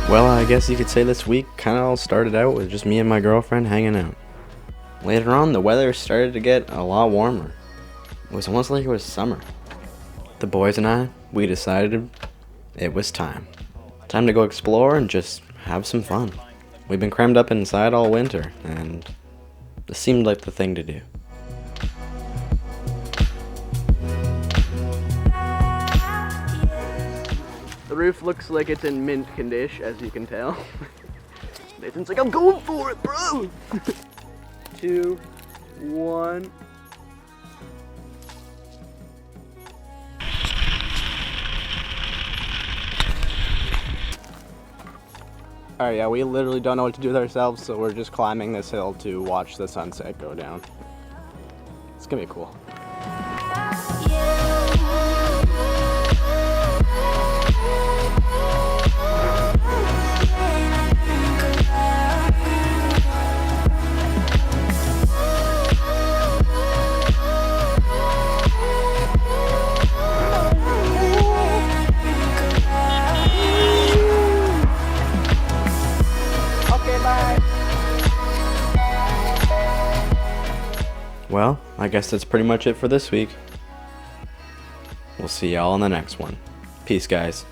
Well, I guess you could say this week kind of all started out with just me and my girlfriend hanging out. Later on, the weather started to get a lot warmer. It was almost like it was summer. The boys and I, we decided it was time. Time to go explore and just have some fun. We've been crammed up inside all winter, and this seemed like the thing to do. The roof looks like it's in mint condition, as you can tell. Nathan's like, I'm going for it, bro! 2, 1. Alright, yeah, we literally don't know what to do with ourselves, so we're just climbing this hill to watch the sunset go down. It's gonna be cool. Well, I guess that's pretty much it for this week. We'll see y'all in the next one. Peace, guys.